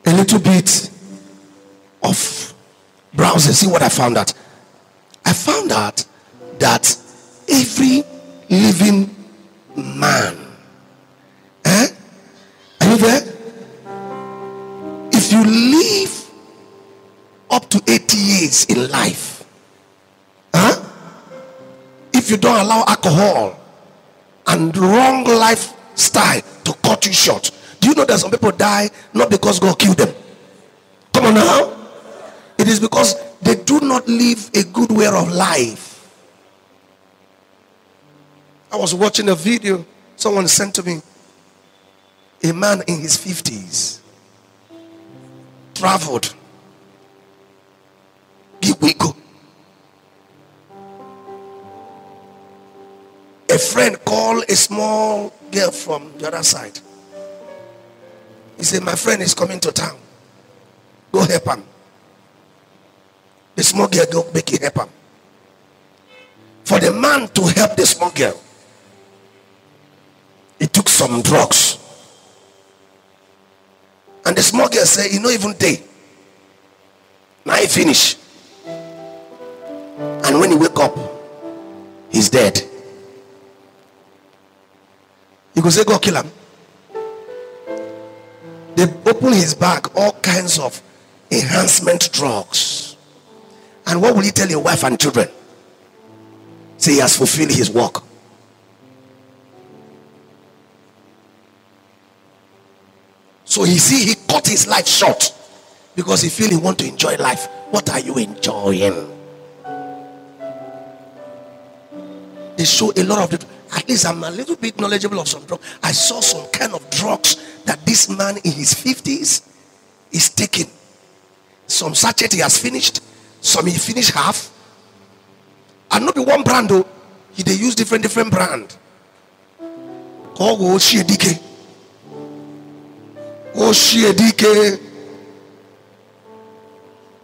a little bit of browsing, see what I found out. I found out that every living man, are you there? If you live up to 80 years in life, if you don't allow alcohol and wrong lifestyle to cut you short, do you know that some people die not because God killed them? Come on now. It is because they do not live a good way of life. I was watching a video someone sent to me. A man in his 50s traveled. Giwiko. A friend called a small girl from the other side. He said, my friend is coming to town. Go help him. The small girl go make it help him. For the man to help the small girl, he took some drugs. And the small girl said, you know, even day. Now he finish. And when he wake up, he's dead. You go say, go kill him. They open his bag, all kinds of enhancement drugs. And what will he tell your wife and children? Say he has fulfilled his work. So he cut his life short because he feel he want to enjoy life. What are you enjoying? They show a lot of it. At least I'm a little bit knowledgeable of some drugs. I saw some kind of drugs that this man in his 50s is taking. Some sachet he has finished, some he finished half. And not be one brand though. They use different brand. Oh, Chijioke. Oh, Chijioke.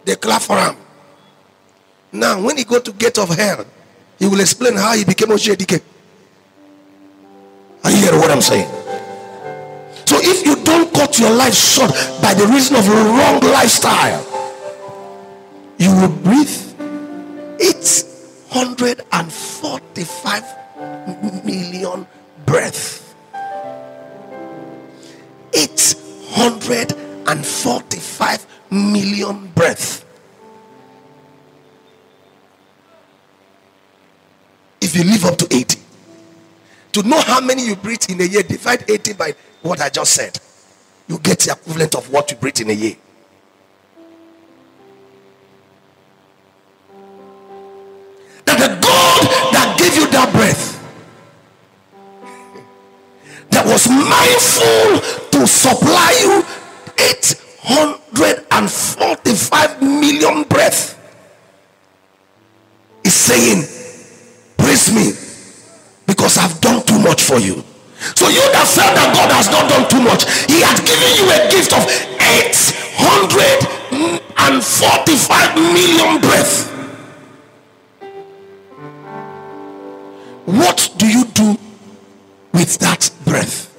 They clap for him. Now, when he go to gate of hell, he will explain how he became Chijioke. Are you hearing what I'm saying? So if you don't cut your life short by the reason of a wrong lifestyle, you will breathe 845 million breath. 845 million breath. If you live up to 80, to know how many you breathe in a year, divide 80 by what I just said. You get the equivalent of what you breathe in a year. That the God that gave you that breath, that was mindful to supply you 845 million breath, is saying, praise me, because I've done too much for you. So you that felt that God has not done too much, he has given you a gift of 845 million breath. do you do with that breath?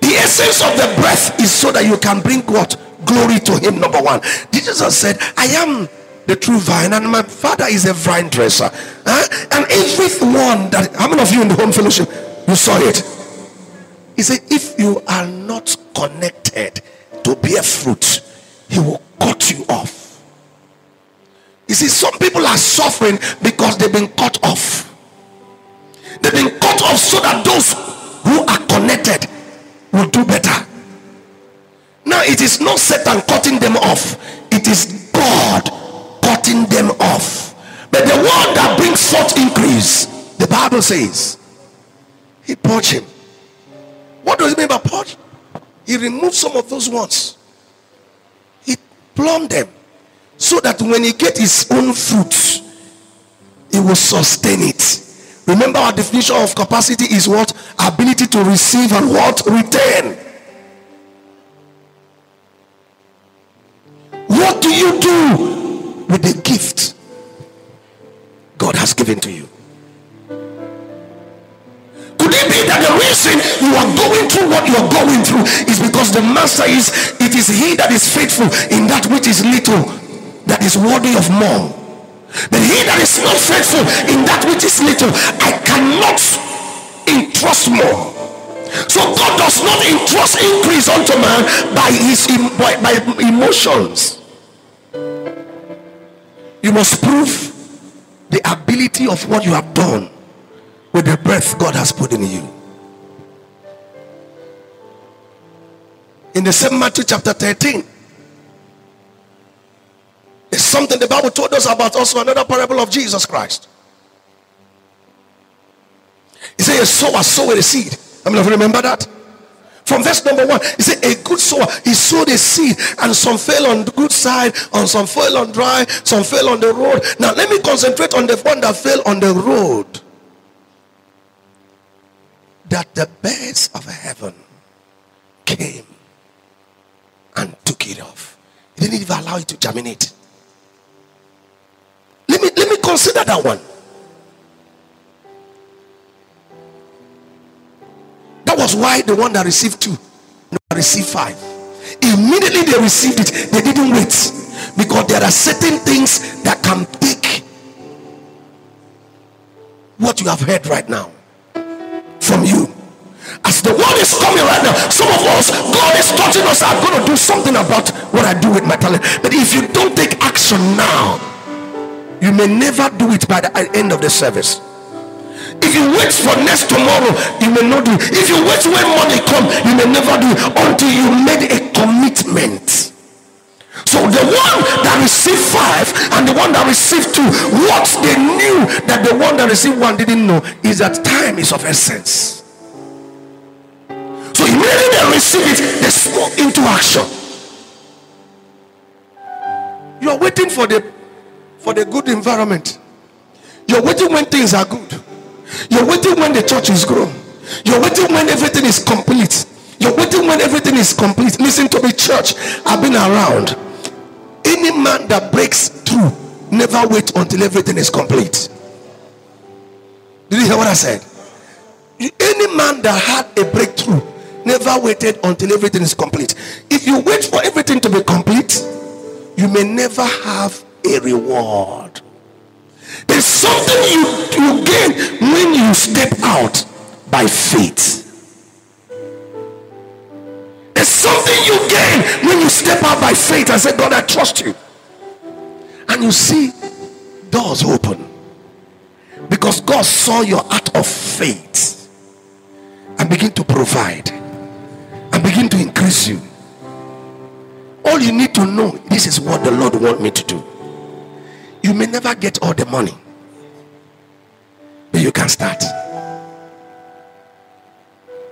The essence of the breath is so that you can bring what? Glory to him. Number one, Jesus said, I am the true vine and my Father is a vine dresser. And everyone that, how many of you in the home fellowship, you saw it? He said, if you are not connected to bear fruit, he will cut you off. You see, some people are suffering because they've been cut off. They've been cut off so that those who are connected will do better. Now it is not Satan cutting them off, it is God cutting them off. But the one that brings forth increase, the Bible says, he purged him. What does it mean by purge? He removed some of those ones, he plumbed them, so that when he gets his own fruits, he will sustain it. Remember, our definition of capacity is what? Ability to receive and what? Return. What do you do with the gift God has given to you? Could it be that the reason you are going through what you are going through is because the master is, it is he that is faithful in that which is little, that is worthy of more. But he that is not faithful in that which is little, I cannot entrust more. So God does not entrust increase unto man by his by emotions. You must prove the ability of what you have done with the breath God has put in you. In the same Matthew chapter 13, it's something the Bible told us about, also another parable of Jesus Christ. He said a sower sowed a seed. I mean, if you remember that from verse number 1, he said a good sower, he sowed a seed, and some fell on the good side, and some fell on dry, some fell on the road. Now let me concentrate on the one that fell on the road. That the birds of heaven came and took it off. He didn't even allow it to germinate. Let me consider that one. That was why the one that received 2 received 5. Immediately they received it, they didn't wait, because there are certain things that can take what you have heard right now from you. As the word is coming right now, some of us, God is touching us. I'm going to do something about what I do with my talent. But if you don't take action now, you may never do it by the end of the service. If you wait for next tomorrow, you may not do it. If you wait when money comes, you may never do it until you made a commitment. So the one that received 5 and the one that received 2, what they knew that the one that received 1 didn't know is that time is of essence. So immediately they receive it, they spoke into action. You are waiting for the good environment. You're waiting when things are good. You're waiting when the church is grown. You're waiting when everything is complete. You're waiting when everything is complete. Listen to me, church. I've been around. Any man that breaks through never wait until everything is complete. Did you hear what I said? Any man that had a breakthrough never waited until everything is complete. If you wait for everything to be complete, you may never have a reward. There's something you gain when you step out by faith. There's something you gain when you step out by faith and say, God, I trust you. And you see doors open, because God saw your act of faith and begin to provide and begin to increase you. All you need to know, this is what the Lord wants me to do. You may never get all the money, but you can start.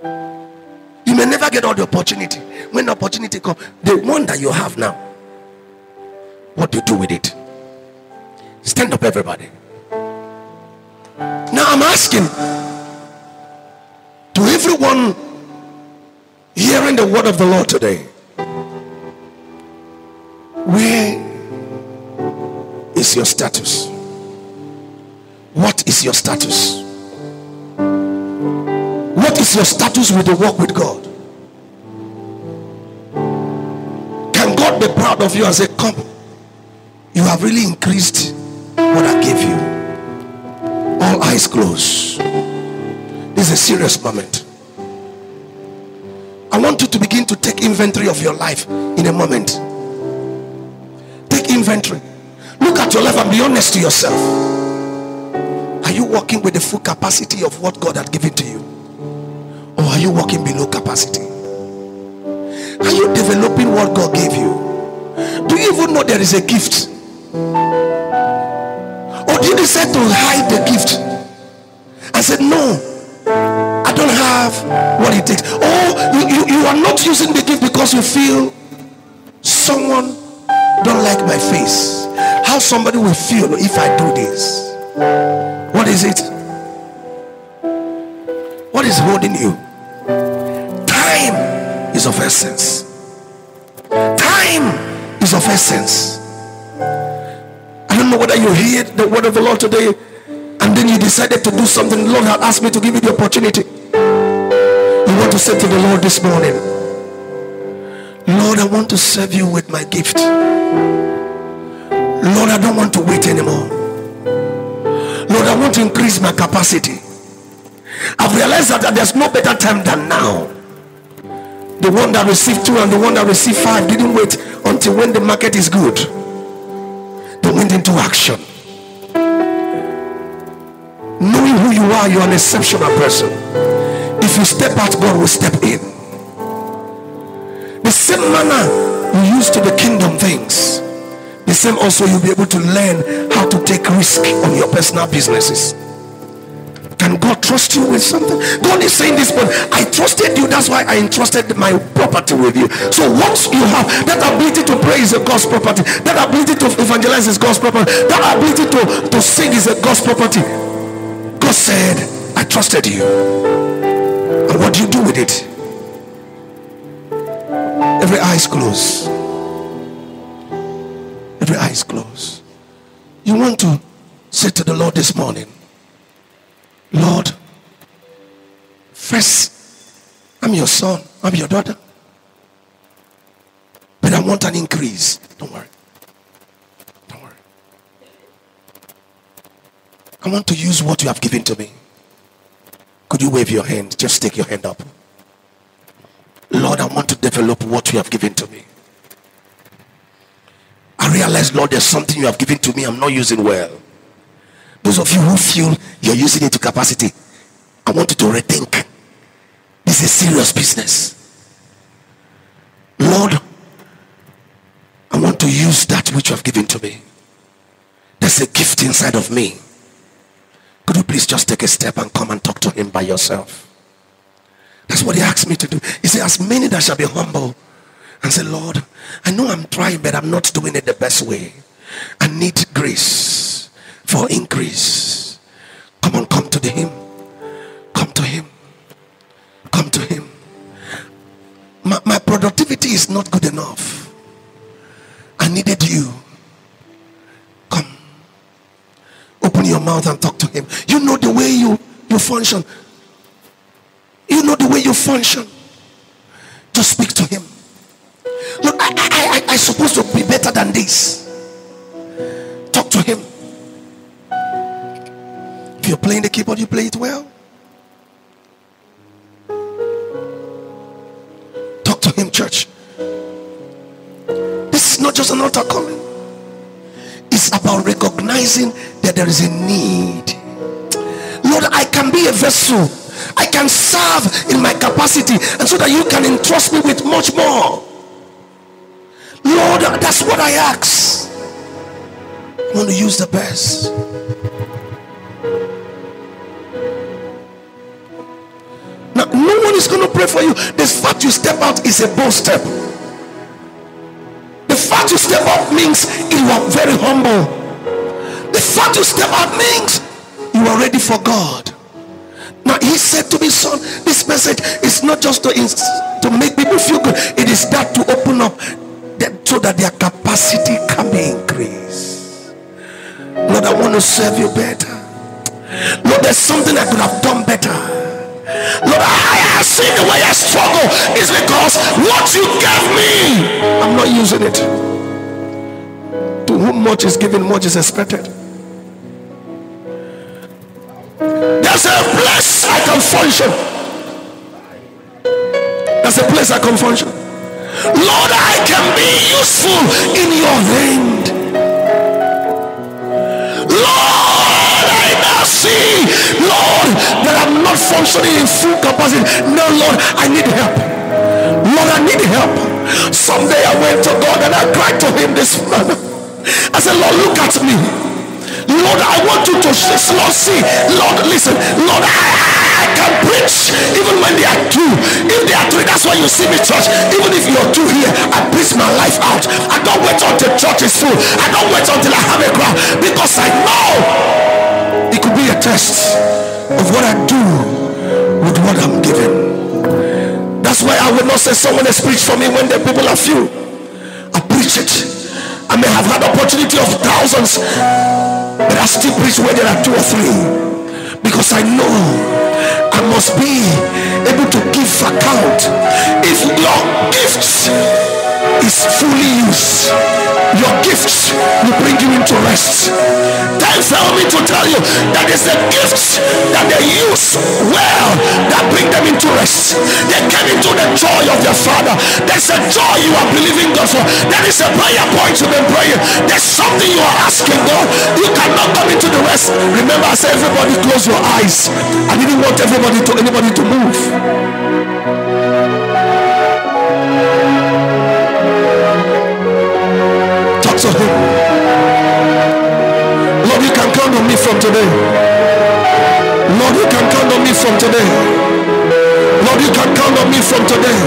You may never get all the opportunity. When the opportunity comes, the one that you have now, what do you do with it? Stand up, everybody. Now I'm asking to everyone hearing the word of the Lord today, where is your status? What is your status? is your status with the walk with God? Can God be proud of you and say, come, you have really increased what I gave you? All eyes closed. This is a serious moment. I want you to begin to take inventory of your life in a moment. Take inventory. Look at your life and be honest to yourself. Are you walking with the full capacity of what God had given to you? Or are you walking below capacity? Are you developing what God gave you? Do you even know there is a gift? Or did you decide to hide the gift and said, no, I don't have what it takes? Or you are not using the gift because you feel someone don't like my face. How somebody will feel if I do this? What is it? What is holding you? Time is of essence. Time is of essence. I don't know whether you heard the word of the Lord today and then you decided to do something. The Lord had asked me to give you the opportunity. You want to say to the Lord this morning, Lord, I want to serve you with my gift. Lord, I don't want to wait anymore. Lord, I want to increase my capacity. I've realized that there's no better time than now. The one that received 2 and the one that received 5 didn't wait until when the market is good. They went into action. Knowing who you are, you're an exceptional person. If you step out, God will step in. The same manner you use to the kingdom things, the same also you'll be able to learn how to take risk on your personal businesses. Can God trust you with something? God is saying this, but I trusted you, that's why I entrusted my property with you. So once you have that ability to pray is a God's property, that ability to evangelize is God's property, that ability to sing is a God's property. God said, I trusted you. And what do you do with it? Every eye is closed. Every eye is closed. You want to say to the Lord this morning, Lord, first, I'm your son, I'm your daughter, but I want an increase. Don't worry. Don't worry. I want to use what you have given to me. Could you wave your hand? Just take your hand up. Lord, I want to develop what you have given to me. I realize, Lord, there's something you have given to me I'm not using well. Those of you who feel you're using it to capacity, I want you to rethink. This is serious business. Lord, I want to use that which you have given to me. There's a gift inside of me. Could you please just take a step and come and talk to him by yourself? That's what he asked me to do. He said, as many that shall be humble and say, Lord, I know I'm trying, but I'm not doing it the best way. I need grace for increase. Come on, come to him. Come to him. Come to him. My productivity is not good enough. I needed you. Come. Open your mouth and talk to him. You know the way you function. You know the way you function. Just speak to him. Look, I'm supposed to be better than this. Talk to him. If you're playing the keyboard, you play it well. Talk to him, church. This is not just an altar calling. It's about recognizing that there is a need. Lord, I can be a vessel. I can serve in my capacity, and so that you can entrust me with much more. Lord, that's what I ask. I want to use the best. Now, no one is going to pray for you. The fact you step out is a bold step. The fact you step out means you are very humble. The fact you step out means you are ready for God. Now he said to me, son, this message is not just to make people feel good. It is that to open up so that their capacity can be increased. Lord, I want to serve you better. Lord, there's something I could have done better. Lord, I see the way I struggle is because what you gave me, I'm not using it. To whom much is given, much is expected. There's a place I can function. There's a place I can function. Lord, I can be useful in your hand. Lord, I now see, Lord, that I'm not functioning in full capacity. No, Lord, I need help. Lord, I need help. Someday I went to God and I cried to him this morning. I said, Lord, look at me. Lord, I want you to Lord, see. Lord, listen. Lord, I can preach even when there are two. If there are three, that's why you see me church. Even if you're two here, I preach my life out. I don't wait until church is full. I don't wait until I have a crowd, because I know it could be a test of what I do with what I'm given. That's why I will not say someone has preached for me when the people are few. I preach it. I may have had opportunity of thousands, but I still preach where there are two or three, because I know I must be able to give account. If your gift is fully used, your gifts will bring you into rest. Time tell me to tell you that is the gifts that they use well that bring them into rest. They came into the joy of their Father. There's a joy you are believing God for. There is a prayer point you've been praying. There's something you are asking God. You cannot come into the rest. Remember, I said everybody close your eyes. I didn't want anybody to move. Talk to him. Lord, you can count on me from today. Lord, you can count on me from today. Lord, you can count on me from today.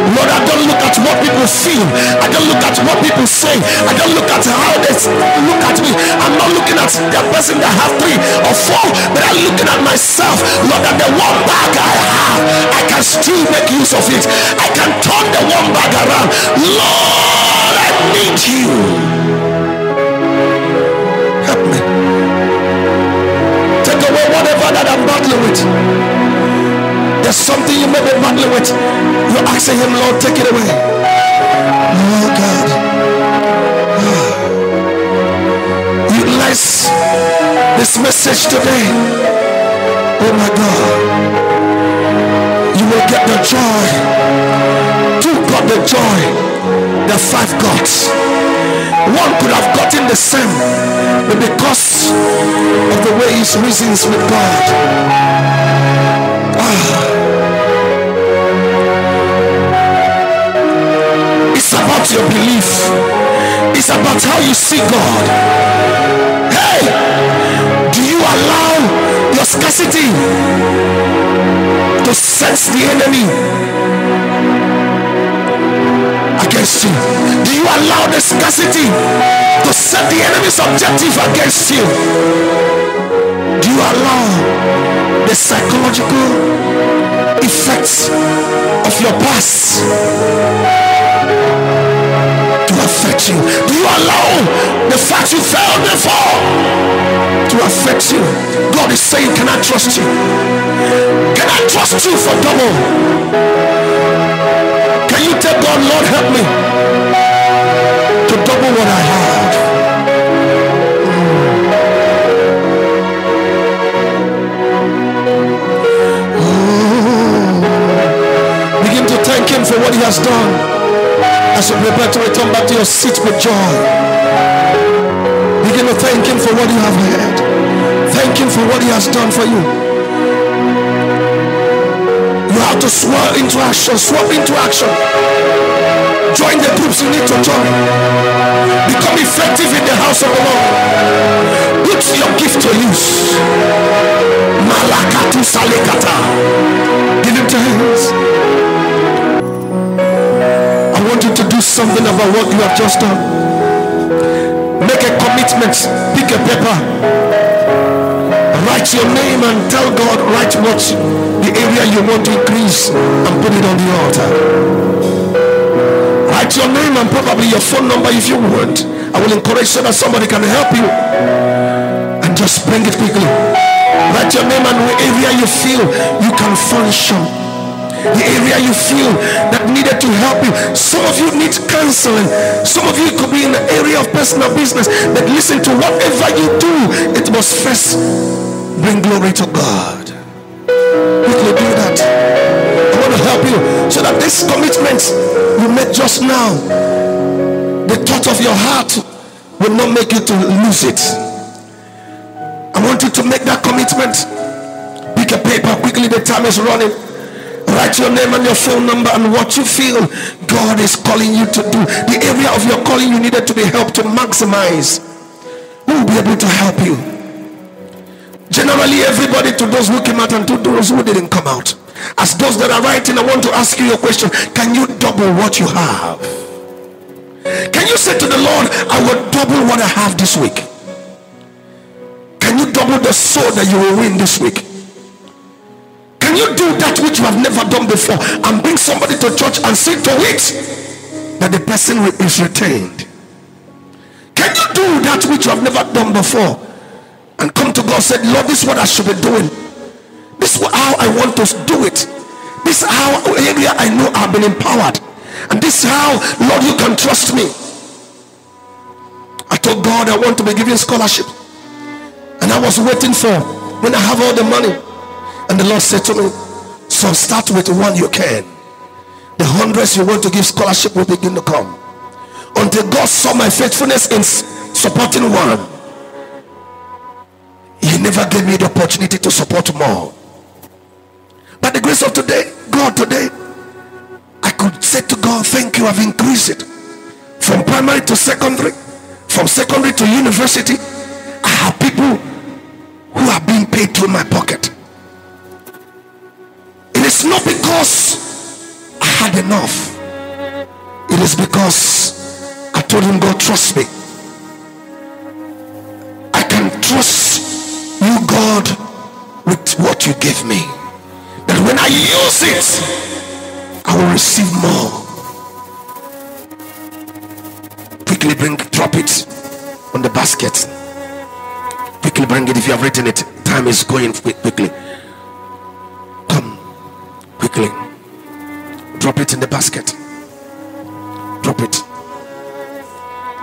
Lord, I don't look at what people feel. I don't look at what people say. I don't look at how they look at me. I'm not looking at the person that have 3 or 4, but I'm looking at myself. Lord, that the one bag I have, I can still make use of it. I can turn the one bag around. Lord, I need you. Help me. Take away whatever that I'm battling with. There's something you may be battling with. You're asking him, Lord, take it away. Oh God. Utilize this message today. Oh my God. You will get the joy. 2 got the joy. The 5 got. 1 could have gotten the same, but because of the way he reasons with God. It's about your belief. It's about how you see God. Hey, do you allow your scarcity to sense the enemy against you? Do you allow the scarcity to set the enemy's objective against you? Do you allow the psychological effects of your past to affect you? Do you allow the fact you failed before to affect you? God is saying, can I trust you? Can I trust you for double? Can you tell God, Lord, help me to double what I have? Begin to thank him for what he has done as you prepare to return back to your seat with joy. Begin to thank him for what you have heard. Thank him for what he has done for you. You have to swerve into action. Swerve into action. Join the groups you need to join. Become effective in the house of the Lord. Put your gift to use. Malakatu Salekata. Give him to hands. I want you to do something about what you have just done. Make a commitment. Pick a paper. Write your name and tell God, write what the area you want to increase and put it on the altar. Write your name and probably your phone number if you want. I will encourage so that somebody can help you. And just bring it quickly. Write your name and the area you feel you can function, the area you feel that needed to help you. Some of you need counseling. Some of you could be in the area of personal business, but listen, to whatever you do, it must first bring glory to God. Quickly do that. I want to help you so that this commitment you made just now, the thought of your heart will not make you to lose it. I want you to make that commitment. Pick a paper quickly, the time is running. Write your name and your phone number and what you feel God is calling you to do, the area of your calling you needed to be helped to maximize. Who will be able to help you? Generally, everybody, to those who came out and to those who didn't come out. As those that are writing, I want to ask you a question. Can you double what you have? Can you say to the Lord, I will double what I have this week? Can you double the soul that you will win this week? Can you do that which you have never done before and bring somebody to church and see to it that the person is retained? Can you do that which you have never done before and come to God and say, Lord, this is what I should be doing, this is how I want to do it, this is how area I know I've been empowered, and this is how, Lord, you can trust me. I told God I want to be giving scholarship, and I was waiting for when I have all the money. And the Lord said to me, so start with one you can. The hundreds you want to give scholarship will begin to come. Until God saw my faithfulness in supporting one, He never gave me the opportunity to support more. By the grace of today, God, today I could say to God, thank you, I've increased it from primary to secondary, from secondary to university. I have people who are being paid through my pocket. It's not because I had enough. It is because I told him, God, trust me. I can trust you, God, with what you give me. That when I use it, I will receive more. Quickly drop it on the basket. Quickly bring it if you have written it. Time is going quickly. Quickly drop it in the basket. Drop it.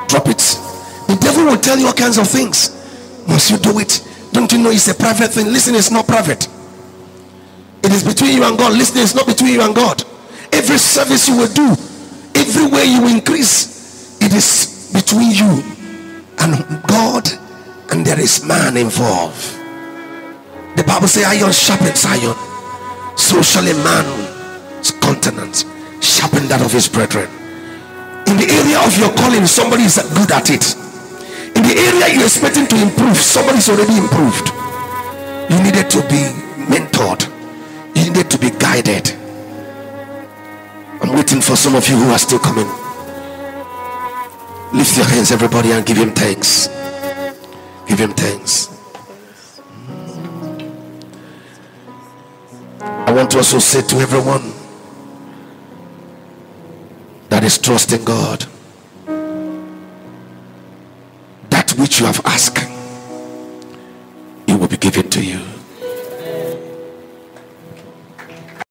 Drop it. The devil will tell you all kinds of things. Must you do it? Don't you know it's a private thing? Listen, it's not private. It is between you and God. Listen, it's not between you and God. Every service you will do, every way you increase, it is between you and God, and there is man involved. The Bible says iron sharpens iron, so shall a man's countenance sharpen that of his brethren. In the area of your calling, somebody is good at it. In the area you're expecting to improve, somebody is already improved. You needed to be mentored. You needed to be guided. I'm waiting for some of you who are still coming. Lift your hands, everybody, and give him thanks. Give him thanks. I want to also say to everyone that is trusting God, that which you have asked,